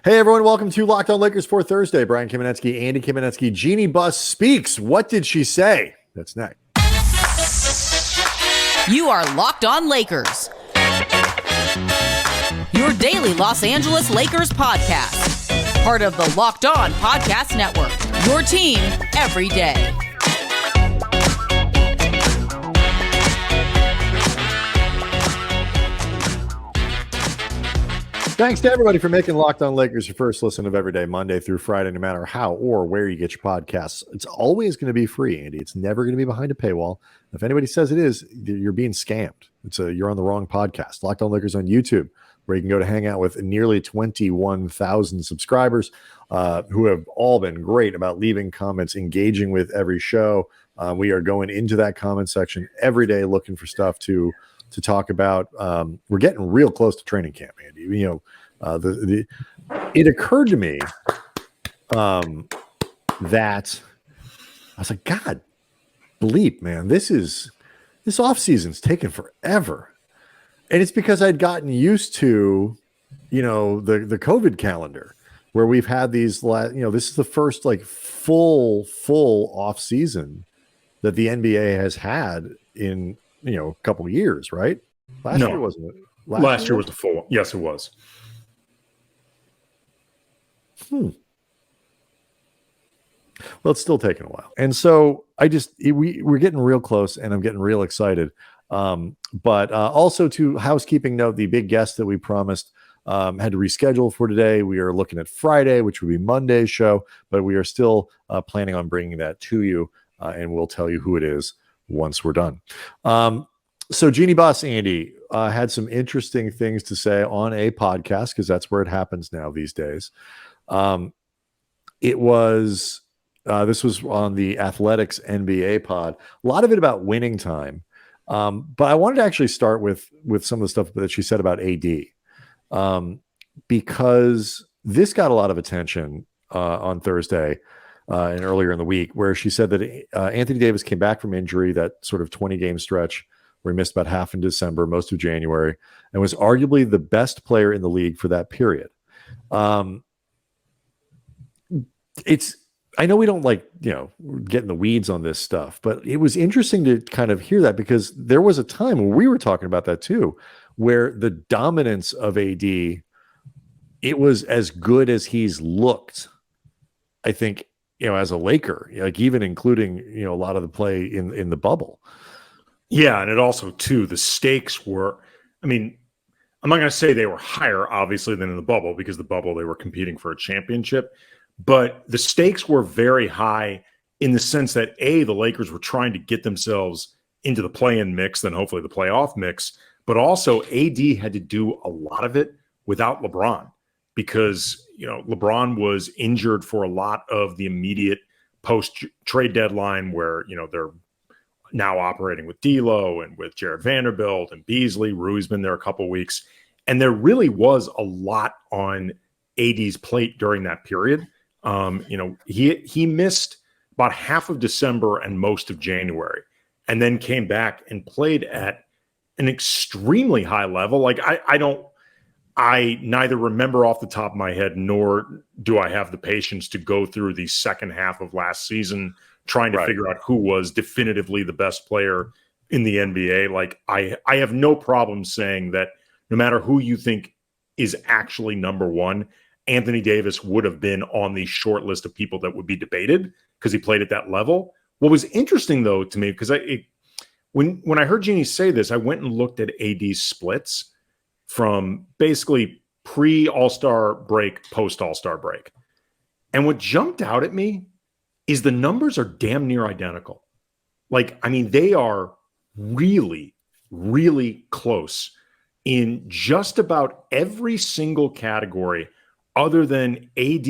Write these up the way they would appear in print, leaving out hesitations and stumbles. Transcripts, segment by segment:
Hey, everyone. Welcome to Locked On Lakers for Thursday. Brian Kamenetsky, Andy Kamenetsky, Jeanie Buss speaks. What did she say? That's next. You are Locked On Lakers, your daily Los Angeles Lakers podcast. Part of the Locked On Podcast Network, your team every day. Thanks to everybody for making Locked On Lakers your first listen of every day, Monday through Friday, no matter how or where you get your podcasts. It's always going to be free, Andy. It's never going to be behind a paywall. If anybody says it is, you're being scammed. You're on the wrong podcast. Locked On Lakers on YouTube, where you can go to hang out with nearly 21,000 subscribers who have all been great about leaving comments, engaging with every show. We are going into that comment section every day looking for stuff to talk about. We're getting real close to training camp, Andy. You know, it occurred to me that I was like, God, bleep, man, this off season's taken forever. And it's because I'd gotten used to, you know, the COVID calendar where we've had these, this is the first like full off season that the NBA has had in, a couple of years, right? Last year wasn't it? Last year was the full one. Yes, it was. Well, it's still taking a while. And so we're getting real close and I'm getting real excited. But also to housekeeping note, the big guest that we promised had to reschedule for today. We are looking at Friday, which would be Monday's show, but we are still planning on bringing that to you. And we'll tell you who it is once we're done. So Jeanie Buss, Andy, had some interesting things to say on a podcast because that's where it happens now these days. This was on the Athletics NBA pod. A lot of it about winning time. But I wanted to actually start with some of the stuff that she said about AD, because this got a lot of attention on Thursday and earlier in the week, where she said that Anthony Davis came back from injury, that sort of 20-game stretch where he missed about half in December, most of January, and was arguably the best player in the league for that period. I know we don't get in the weeds on this stuff, but it was interesting to kind of hear that because there was a time when we were talking about that too, where the dominance of AD, it was as good as he's looked, I think, as a Laker, like even including, a lot of the play in the bubble. Yeah. And it also too, the stakes were, I'm not going to say they were higher, obviously, than in the bubble, because the bubble, they were competing for a championship. But the stakes were very high in the sense that, the Lakers were trying to get themselves into the play-in mix, then hopefully the playoff mix. But also AD had to do a lot of it without LeBron because, LeBron was injured for a lot of the immediate post-trade deadline where, they're now operating with D'Lo and with Jared Vanderbilt and Beasley. Rui's been there a couple weeks. And there really was a lot on AD's plate during that period. He missed about half of December and most of January, and then came back and played at an extremely high level. Like I neither remember off the top of my head, nor do I have the patience to go through the second half of last season trying to figure out who was definitively the best player in the NBA. Like I have no problem saying that no matter who you think is actually number one, Anthony Davis would have been on the short list of people that would be debated because he played at that level. What was interesting, though, to me, because when I heard Jeanie say this, I went and looked at AD's splits from basically pre-All-Star break, post-All-Star break. And what jumped out at me is the numbers are damn near identical. They are really, really close in just about every single category, other than AD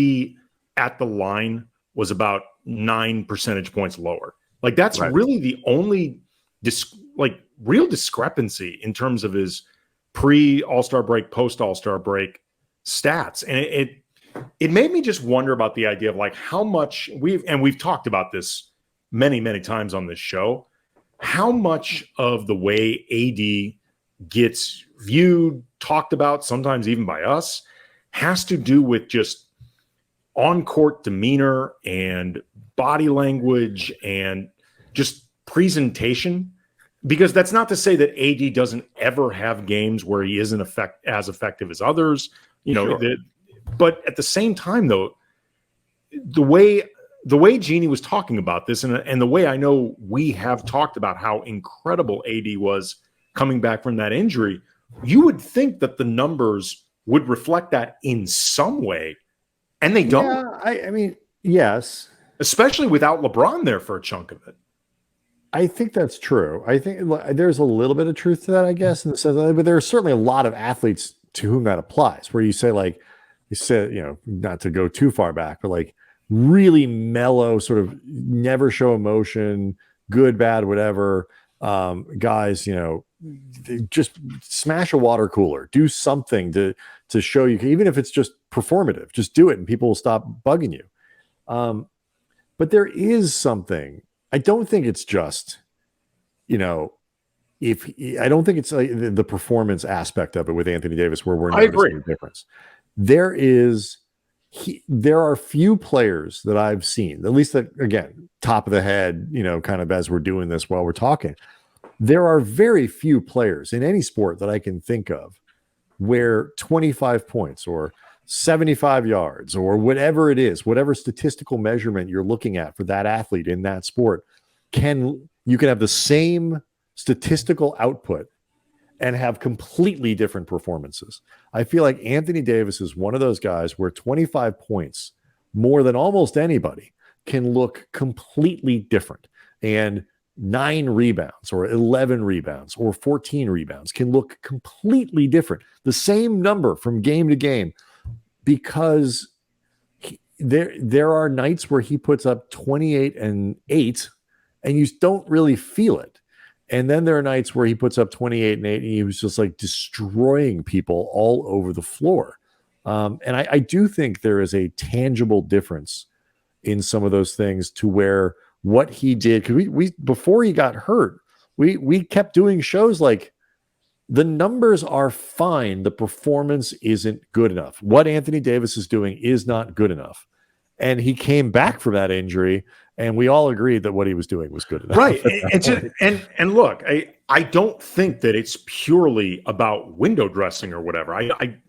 at the line was about 9 percentage points lower. That's really the only real discrepancy in terms of his pre-All-Star break, post-All-Star break stats. And it made me just wonder about the idea of how much we've talked about this many, many times on this show, how much of the way AD gets viewed, talked about, sometimes even by us, has to do with just on-court demeanor and body language and just presentation. Because that's not to say that AD doesn't ever have games where he isn't as effective as others, Sure. But at the same time, though, the way Jeanie was talking about this, and the way I know we have talked about how incredible AD was coming back from that injury, you would think that the numbers would reflect that in some way, and they don't. Yeah, I mean, yes. Especially without LeBron there for a chunk of it. I think that's true. I think there's a little bit of truth to that, I guess, in the sense that, but there are certainly a lot of athletes to whom that applies, where you say, like, you said, not to go too far back, but like really mellow, sort of never show emotion, good, bad, whatever. Guys, just smash a water cooler, do something to show you, even if it's just performative, just do it and people will stop bugging you. But there is something. I don't think it's just, I don't think it's like the performance aspect of it with Anthony Davis where we're noticing the difference. There are few players that I've seen, at least that, again, top of the head, kind of as we're doing this while we're talking. There are very few players in any sport that I can think of where 25 points or 75 yards or whatever it is, whatever statistical measurement you're looking at for that athlete in that sport, you can have the same statistical output and have completely different performances. I feel like Anthony Davis is one of those guys where 25 points, more than almost anybody, can look completely different. And 9 rebounds or 11 rebounds or 14 rebounds can look completely different. The same number from game to game, because there are nights where he puts up 28 and 8 and you don't really feel it. And then there are nights where he puts up 28 and 8 and he was just like destroying people all over the floor. And I do think there is a tangible difference in some of those things to where what he did, because we before he got hurt, we kept doing shows like the numbers are fine. The performance isn't good enough. What Anthony Davis is doing is not good enough. And he came back from that injury, and we all agreed that what he was doing was good enough. Right. And look, I don't think that it's purely about window dressing or whatever. I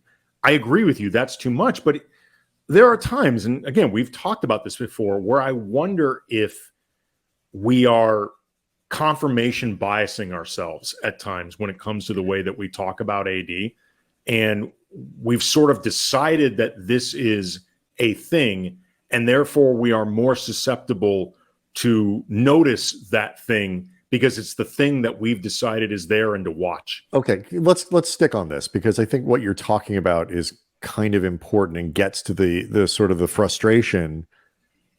agree with you. That's too much. But there are times, and again, we've talked about this before, where I wonder if we are confirmation biasing ourselves at times when it comes to the way that we talk about AD. And we've sort of decided that this is a thing, and therefore we are more susceptible to notice that thing because it's the thing that we've decided is there and to watch. Okay, let's stick on this, because I think what you're talking about is kind of important and gets to the sort of the frustration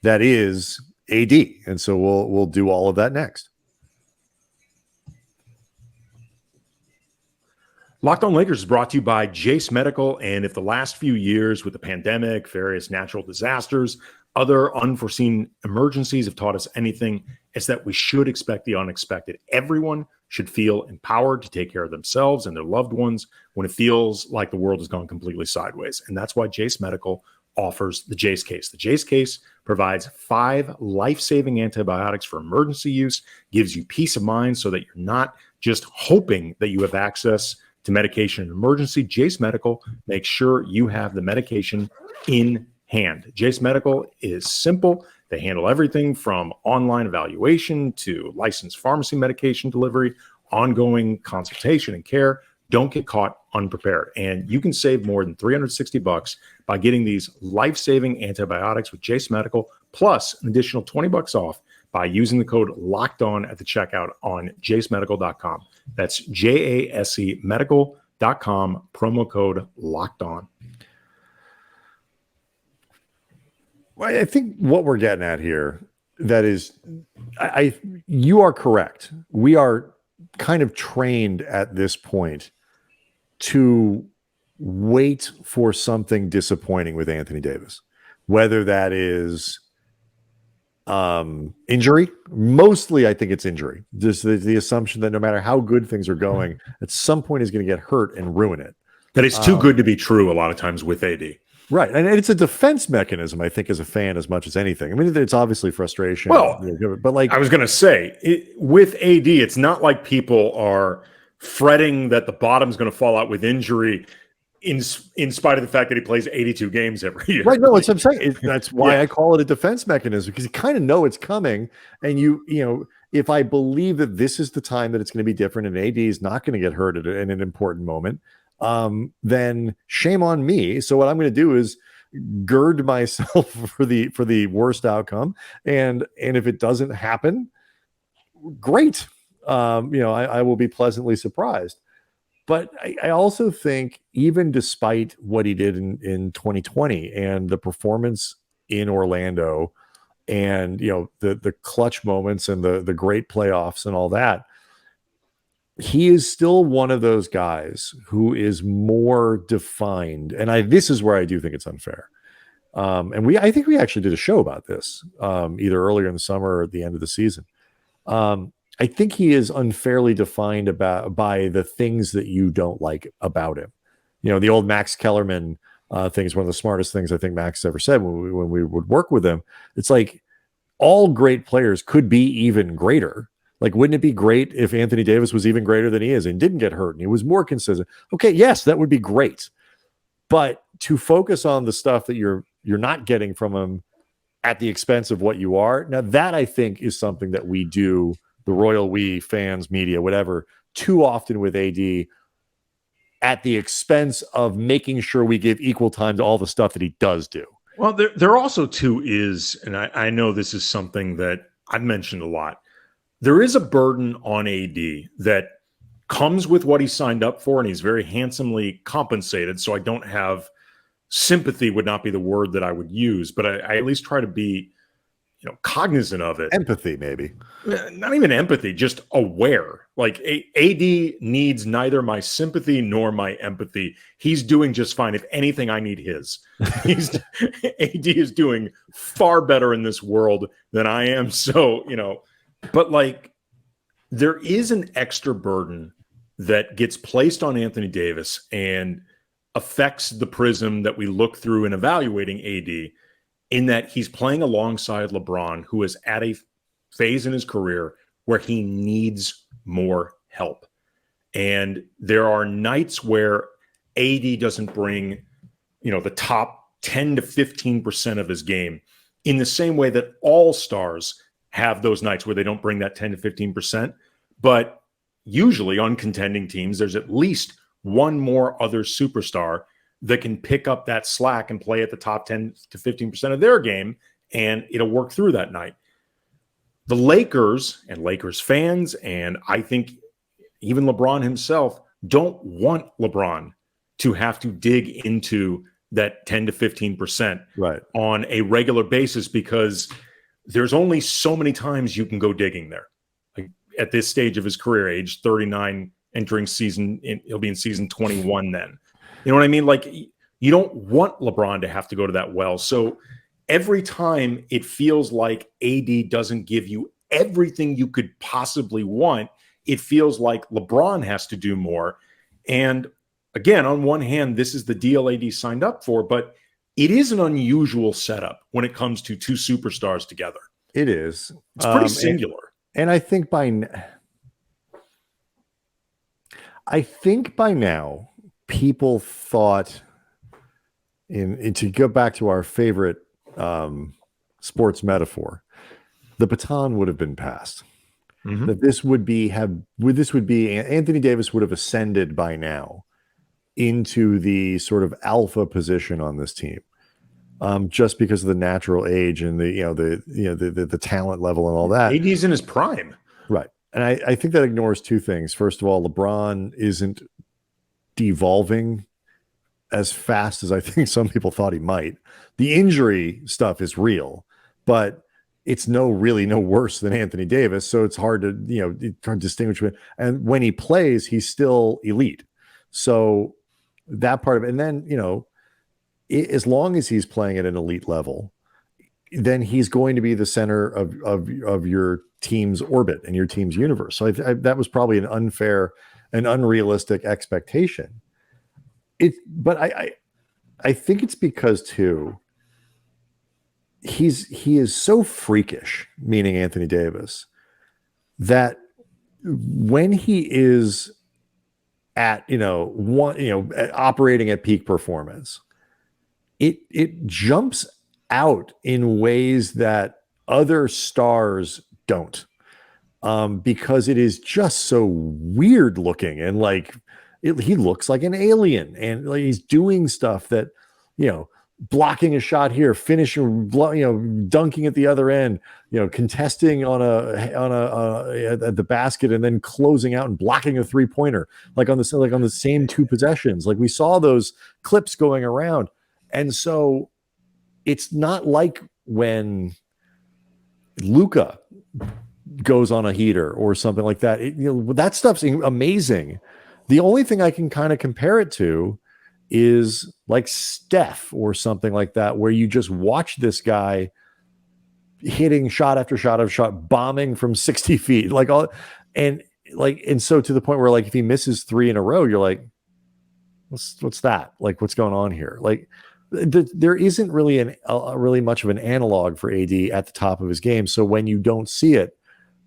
that is AD. And so we'll do all of that next. Locked On Lakers is brought to you by Jace Medical. And if the last few years with the pandemic, various natural disasters, other unforeseen emergencies have taught us anything, it's that we should expect the unexpected. Everyone should feel empowered to take care of themselves and their loved ones when it feels like the world has gone completely sideways. And that's why Jace Medical offers the Jace case. The Jace case provides 5 life-saving antibiotics for emergency use, gives you peace of mind so that you're not just hoping that you have access to medication in emergency. Jace Medical makes sure you have the medication in hand. Jace Medical is simple. They handle everything from online evaluation to licensed pharmacy medication delivery, ongoing consultation and care. Don't get caught unprepared. And you can save more than $360 by getting these life-saving antibiotics with Jace Medical, plus an additional $20 off by using the code LOCKEDON at the checkout on jacemedical.com. That's JASE medical.com, promo code LOCKEDON. Well, I think what we're getting at here, that is, you are correct. We are kind of trained at this point to wait for something disappointing with Anthony Davis, whether that is injury. Mostly I think it's injury. Just the assumption that no matter how good things are going, at some point he's going to get hurt and ruin it. That is too good to be true a lot of times with AD. Right. And it's a defense mechanism, I think, as a fan, as much as anything. I mean, it's obviously frustration. Well, but like I was going to say, with AD, it's not like people are fretting that the bottom's going to fall out with injury in spite of the fact that he plays 82 games every year. Right. No, that's what I'm saying. That's why I call it a defense mechanism, because you kind of know it's coming. And you know, if I believe that this is the time that it's going to be different and AD is not going to get hurt in an important moment, then shame on me. So what I'm going to do is gird myself for the worst outcome. And if it doesn't happen, great. I will be pleasantly surprised. But I also think, even despite what he did in 2020 and the performance in Orlando and, the clutch moments and the great playoffs and all that, he is still one of those guys who is more defined. And this is where I do think it's unfair. I think we actually did a show about this, either earlier in the summer or at the end of the season. I think he is unfairly defined by the things that you don't like about him. The old Max Kellerman thing is one of the smartest things I think Max ever said when we would work with him. It's like, all great players could be even greater. Like, wouldn't it be great if Anthony Davis was even greater than he is and didn't get hurt and he was more consistent? Okay, yes, that would be great. But to focus on the stuff that you're not getting from him at the expense of what you are, now that I think is something that we do, the royal we, fans, media, whatever, too often with AD, at the expense of making sure we give equal time to all the stuff that he does do. Well, there also too is, and I know this is something that I've mentioned a lot, there is a burden on AD that comes with what he signed up for, and he's very handsomely compensated. So I don't have sympathy, would not be the word that I would use, but I at least try to be, cognizant of it. Empathy, maybe. Not even empathy, just aware. Like, AD needs neither my sympathy nor my empathy. He's doing just fine. If anything, I need his. AD is doing far better in this world than I am. So, but like, there is an extra burden that gets placed on Anthony Davis and affects the prism that we look through in evaluating AD, in that he's playing alongside LeBron, who is at a phase in his career where he needs more help. And there are nights where AD doesn't bring, the top 10 to 15% of his game, in the same way that all stars have those nights where they don't bring that 10 to 15%. But usually on contending teams, there's at least one more other superstar that can pick up that slack and play at the top 10 to 15% of their game, and it'll work through that night. The Lakers and Lakers fans, and I think even LeBron himself, don't want LeBron to have to dig into that 10 to 15% right on a regular basis, because there's only so many times you can go digging there. Like, at this stage of his career, age 39, entering he'll be in season 21 then. You know what I mean? Like, you don't want LeBron to have to go to that well. So every time it feels like AD doesn't give you everything you could possibly want, it feels like LeBron has to do more. And again, on one hand, this is the deal AD signed up for, but it is an unusual setup when it comes to two superstars together. It is. It's pretty singular. And I think by now, people thought, to go back to our favorite sports metaphor, the baton would have been passed. Mm-hmm. That this would be Anthony Davis would have ascended by now into the sort of alpha position on this team, just because of the natural age and the talent level and all that. AD's in his prime, right? And I think that ignores two things. First of all, LeBron isn't devolving as fast as I think some people thought he might. The injury stuff is real, but it's really no worse than Anthony Davis. So it's hard to distinguish. And when he plays, he's still elite. So that part of it. And then, as long as he's playing at an elite level, then he's going to be the center of your team's orbit and your team's universe. So that was probably an unfair and unrealistic expectation. But I think it's because too he is so freakish, meaning Anthony Davis, that when he is at operating at peak performance, it jumps out in ways that other stars don't, because it is just so weird looking, and like he looks like an alien, and like he's doing stuff that, blocking a shot here, finishing, dunking at the other end, contesting on at the basket, and then closing out and blocking a 3-pointer, like on the same 2 possessions. Like we saw those clips going around, and so it's not like when Luka goes on a heater or something like that. That stuff's amazing. The only thing I can kind of compare it to is like Steph or something like that, where you just watch this guy hitting shot after shot after shot, bombing from 60 feet, and so to the point where, like, if he misses 3 in a row, you're like, what's that? Like, what's going on here? Like, there isn't really really much of an analog for AD at the top of his game. So when you don't see it,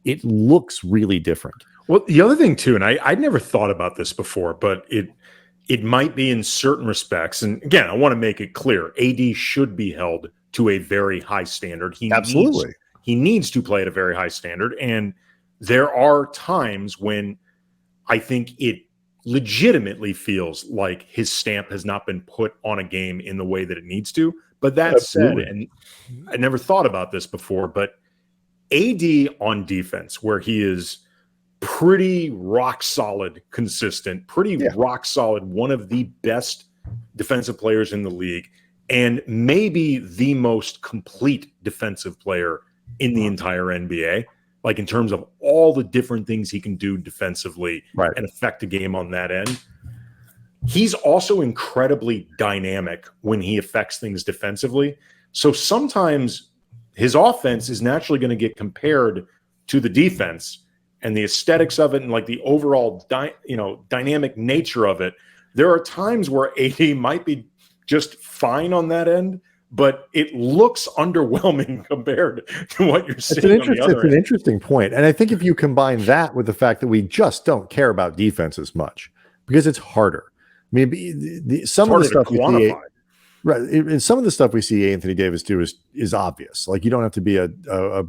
it looks really different. Well, the other thing too, and I'd never thought about this before, but it might be in certain respects. And again, I want to make it clear, AD should be held to a very high standard. Absolutely. He needs to play at a very high standard. And there are times when I think it legitimately feels like his stamp has not been put on a game in the way that it needs to. But that Absolutely. Said, and I never thought about this before, but AD on defense, where he is pretty rock solid, consistent, rock solid, one of the best defensive players in the league, and maybe the most complete defensive player in the entire NBA, like in terms of all the different things he can do defensively and affect the game on that end. He's also incredibly dynamic when he affects things defensively. So sometimes his offense is naturally going to get compared to the defense, and the aesthetics of it and like the overall dynamic nature of it. There are times where AD might be just fine on that end, but it looks underwhelming compared to what you're seeing on the other end. It's an interesting point. And I think if you combine that with the fact that we just don't care about defense as much, because it's harder. I mean, some of the stuff we see, right, and some of the stuff we see Anthony Davis do is obvious. Like, you don't have to be a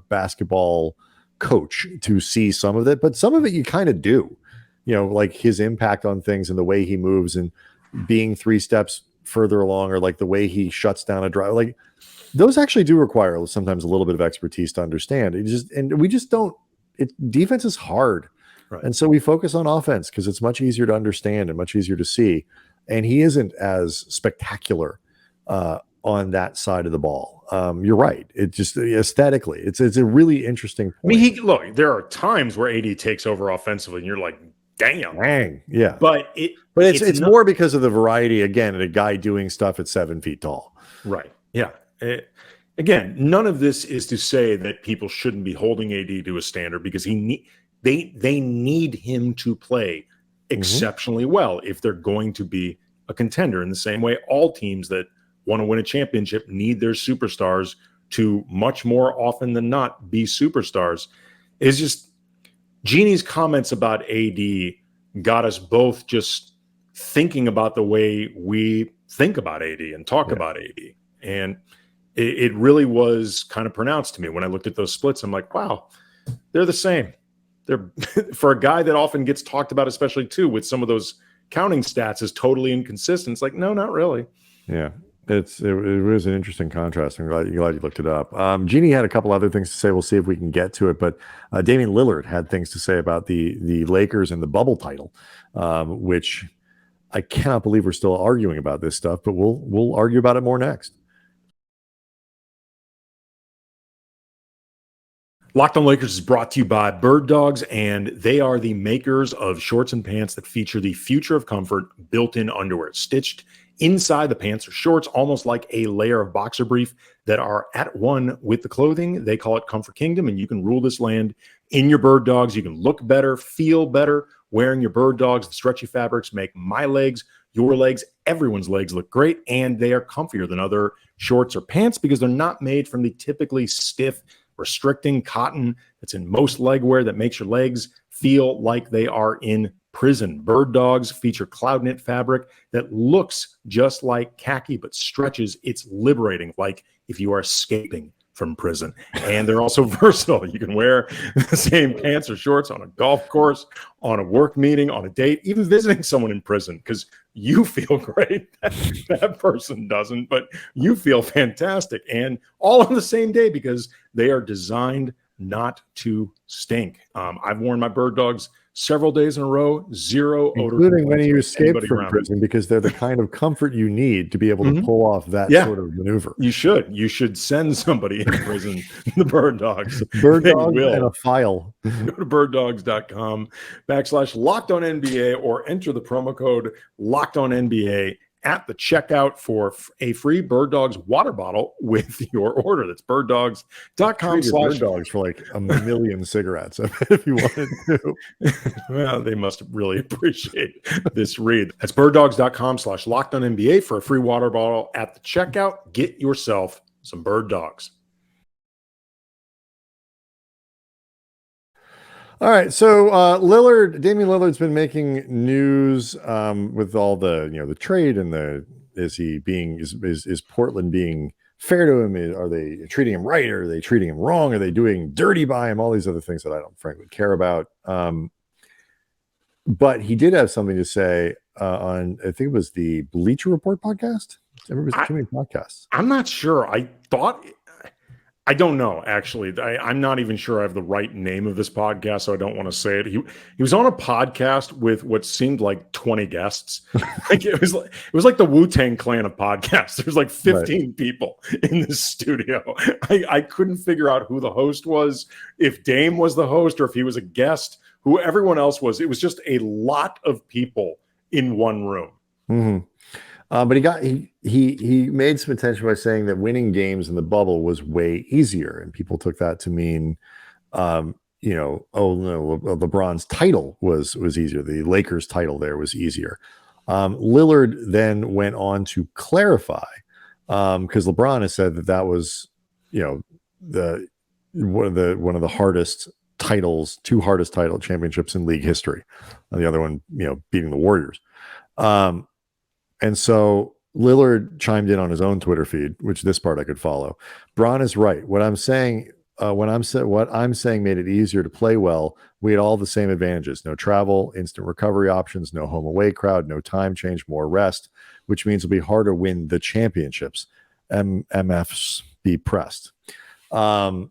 basketball coach to see some of it, but some of it you kind of do, like his impact on things and the way he moves and being 3 steps further along, or like the way he shuts down a drive. Like, those actually do require sometimes a little bit of expertise to understand. We just don't. Defense is hard, right? And so we focus on offense because it's much easier to understand and much easier to see. And he isn't as spectacular on that side of the ball. You're right. It just aesthetically, it's a really interesting point. I mean, there are times where AD takes over offensively, and you're like, dang, yeah. But it's more because of the variety. Again, a guy doing stuff at 7 feet tall. Right. Yeah. Again, none of this is to say that people shouldn't be holding AD to a standard, because they need him to play exceptionally well if they're going to be a contender. In the same way, all teams that want to win a championship need their superstars to, much more often than not, be superstars. It's just Jeannie's comments about AD got us both just thinking about the way we think about AD and talk about AD. And it really was kind of pronounced to me when I looked at those splits. I'm like, wow, they're the same. They're for a guy that often gets talked about, especially too with some of those counting stats, is totally inconsistent. It's like, no, not really. Yeah. It was an interesting contrast. I'm glad you looked it up. Jeannie had a couple other things to say. We'll see if we can get to it. But Damian Lillard had things to say about the Lakers and the bubble title, which I cannot believe we're still arguing about this stuff. But we'll argue about it more next. Locked On Lakers is brought to you by Bird Dogs, and they are the makers of shorts and pants that feature the future of comfort built-in underwear, stitched inside the pants or shorts, almost like a layer of boxer brief that are at one with the clothing. They call it Comfort Kingdom, and you can rule this land in your Bird Dogs. You can look better, feel better, wearing your bird dogs. The stretchy fabrics make my legs, your legs, everyone's legs look great, and they are comfier than other shorts or pants because they're not made from the typically stiff, restricting cotton that's in most leg wear that makes your legs feel like they are in prison. Bird dogs feature cloud knit fabric that looks just like khaki but stretches. It's liberating, like if you are escaping from prison. And they're also versatile. You can wear the same pants or shorts on a golf course, on a work meeting, on a date, even visiting someone in prison, because you feel great. That person doesn't, but you feel fantastic. And all on the same day because they are designed not to stink. I've worn my bird dogs several days in a row, zero odor, including when you escape from prison, because they're the kind of comfort you need to be able to pull off that sort of maneuver. You should send somebody in prison the bird dogs. Bird dogs and a file. Go to birdddogs.com/LockedOnNBA or enter the promo code LockedOnNBA at the checkout for a free Bird Dogs water bottle with your order. That's birddogs.com/ Bird Dogs for like 1 million cigarettes if you wanted to. Well, they must really appreciate this read. That's birddogs.com/LockedOnNBA for a free water bottle at the checkout. Get yourself some Bird Dogs. All right, so Damian Lillard's been making news with all the the trade and is Portland being fair to him? Are they treating him right? Are they treating him wrong? Are they doing dirty by him? All these other things that I don't frankly care about. But he did have something to say on, I think it was the Bleacher Report podcast. Everybody's too many podcasts. I'm not sure. I don't know, actually. I'm not even sure I have the right name of this podcast, so I don't want to say it. He was on a podcast with what seemed like 20 guests. Like it was like the Wu-Tang Clan of podcasts. There's like 15 people in this studio. I couldn't figure out who the host was, if Dame was the host or if he was a guest, who everyone else was. It was just a lot of people in one room. Mm-hmm. But he made some attention by saying that winning games in the bubble was way easier, and people took that to mean, LeBron's title was easier. The Lakers title there was easier. Lillard then went on to clarify, because LeBron has said that was, one of the hardest titles, two hardest title championships in league history, and the other one, beating the Warriors. And so Lillard chimed in on his own Twitter feed, which this part I could follow. Bron is right. What I'm saying made it easier to play well. We had all the same advantages: no travel, instant recovery options, no home away crowd, no time change, more rest, which means it'll be harder to win the championships. MFs be pressed. I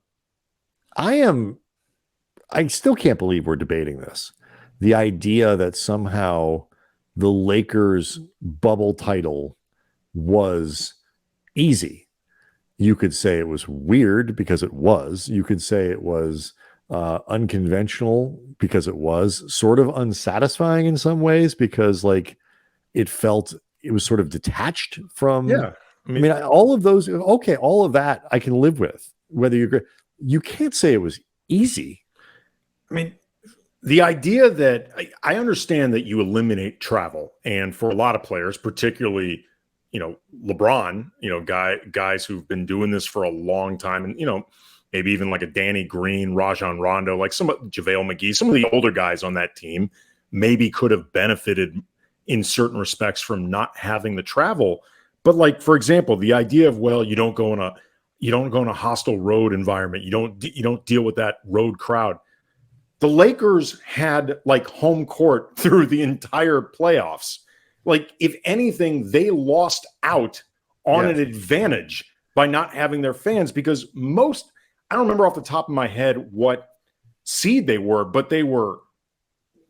still can't believe we're debating this. The idea that somehow the Lakers bubble title was easy. You could say it was weird because it was. You could say it was unconventional because it was. Sort of unsatisfying in some ways because it was sort of detached from. Yeah, I mean all of those. Okay, all of that I can live with. Whether you can't say it was easy. I mean, the idea that I understand that you eliminate travel, and for a lot of players, particularly, LeBron, guys who've been doing this for a long time, and maybe even like a Danny Green, Rajon Rondo, like JaVale McGee, some of the older guys on that team maybe could have benefited in certain respects from not having the travel. But for example, the idea of, you don't go in a hostile road environment, you don't deal with that road crowd. The Lakers had home court through the entire playoffs. If anything, they lost out on an advantage by not having their fans, because I don't remember off the top of my head what seed they were, but they were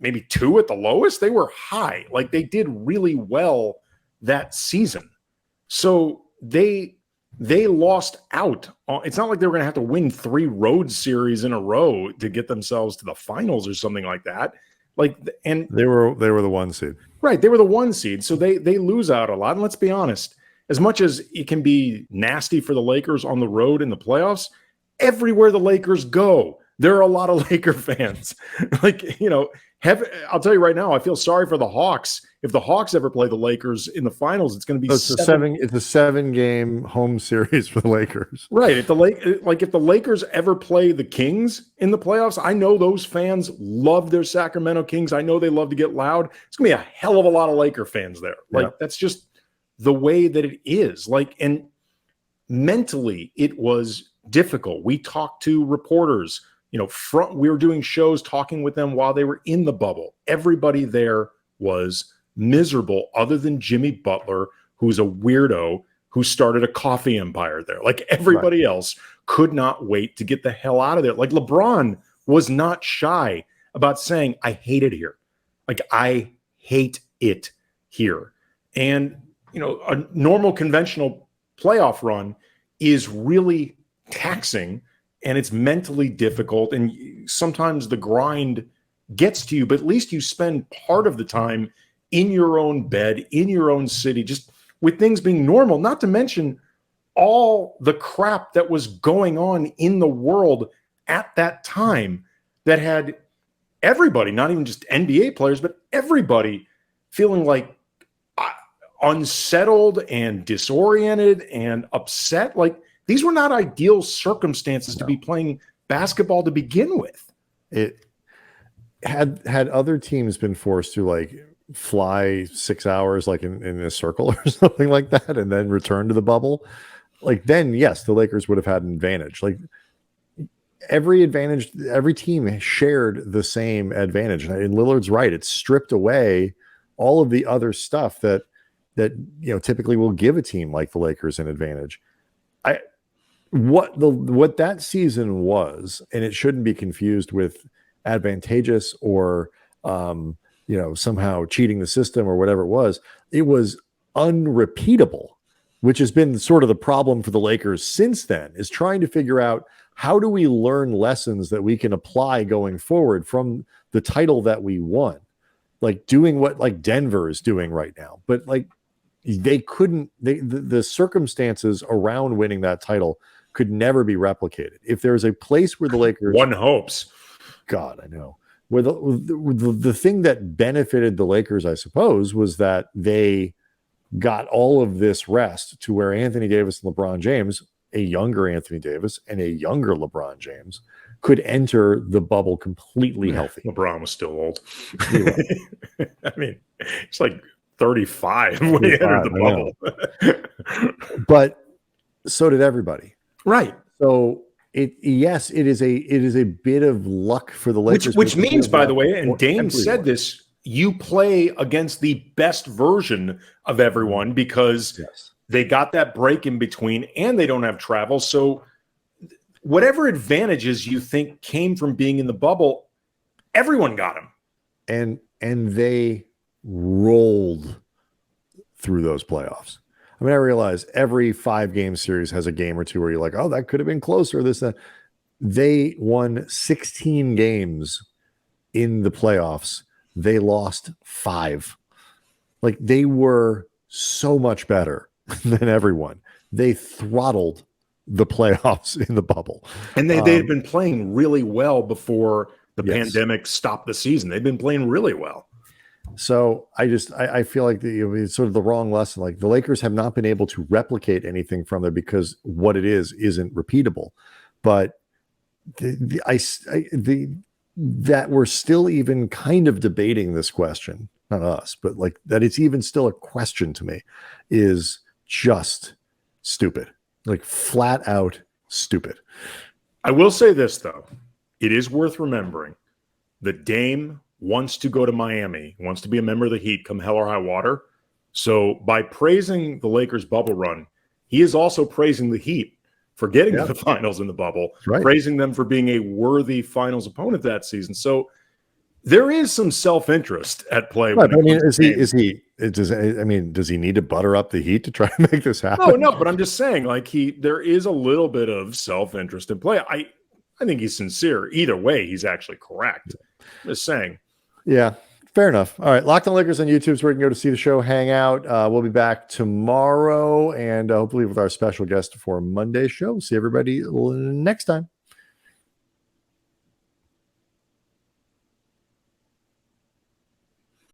maybe 2 at the lowest. They were high. They did really well that season. So they lost out. It's not like they were going to have to win 3 road series in a row to get themselves to the finals or something like that. And they were the 1 seed. Right. They were the 1 seed. So they lose out a lot. And let's be honest, as much as it can be nasty for the Lakers on the road in the playoffs, everywhere the Lakers go, there are a lot of Laker fans. Like, I'll tell you right now, I feel sorry for the Hawks. If the Hawks ever play the Lakers in the finals, it's going to be it's a 7-game home series for the Lakers. Right. If the Lakers ever play the Kings in the playoffs, I know those fans love their Sacramento Kings. I know they love to get loud. It's going to be a hell of a lot of Laker fans there. Like, that's just the way that it is. Like, and mentally, it was difficult. We talked to reporters, we were doing shows talking with them while they were in the bubble. Everybody there was miserable other than Jimmy Butler, who's a weirdo who started a coffee empire there. Like, everybody else could not wait to get the hell out of there. Like, LeBron was not shy about saying, I hate it here. Like, I hate it here. And, a normal conventional playoff run is really taxing, and it's mentally difficult, and sometimes the grind gets to you, but at least you spend part of the time in your own bed, in your own city, just with things being normal, not to mention all the crap that was going on in the world at that time that had everybody, not even just NBA players, but everybody feeling like unsettled and disoriented and upset. Like, these were not ideal circumstances to be playing basketball to begin with. It had other teams been forced to like fly 6 hours like in a circle or something like that and then return to the bubble, like, then yes, the Lakers would have had an advantage. Like, every team shared the same advantage. And Lillard's right. It's stripped away all of the other stuff that typically will give a team like the Lakers an advantage. What that season was, and it shouldn't be confused with advantageous or somehow cheating the system or whatever it was unrepeatable, which has been sort of the problem for the Lakers since then, is trying to figure out how do we learn lessons that we can apply going forward from the title that we won, like doing what like Denver is doing right now. But like, they couldn't, the circumstances around winning that title could never be replicated. If there's a place where the Lakers, one hopes, God, I know, where the thing that benefited the Lakers, I suppose, was that they got all of this rest to where Anthony Davis and LeBron James, a younger Anthony Davis and a younger LeBron James, could enter the bubble completely healthy. LeBron was still old. I mean, it's like 35 when he entered the bubble. But so did everybody. Right. So it is a bit of luck for the Lakers. Which means, by the way, and Dame said this, you play against the best version of everyone because they got that break in between and they don't have travel. So whatever advantages you think came from being in the bubble, everyone got them. And they rolled through those playoffs. I mean, I realize every 5-game series has a game or two where you're like, oh, that could have been closer, this, that. They won 16 games in the playoffs. They lost 5. Like, they were so much better than everyone. They throttled the playoffs in the bubble. And they had been playing really well before the pandemic stopped the season. They've been playing really well. So I feel like it's sort of the wrong lesson. Like, the Lakers have not been able to replicate anything from there because what it isn't repeatable. But that we're still even kind of debating this question, not us, but like that it's even still a question to me, is just stupid. Like, flat out stupid. I will say this, though. It is worth remembering that Dame wants to go to Miami, wants to be a member of the Heat come hell or high water. So by praising the Lakers bubble run, he is also praising the Heat for getting to the finals in the bubble, praising them for being a worthy finals opponent that season. So there is some self-interest at play. Right, I mean, does he need to butter up the Heat to try to make this happen? No, but I'm just saying, like, there is a little bit of self-interest in play. I think he's sincere. Either way, he's actually correct. I'm just saying. Yeah, fair enough. All right, Locked On Lakers on YouTube is where you can go to see the show, hang out. We'll be back tomorrow and hopefully with our special guest for Monday's show. See everybody next time.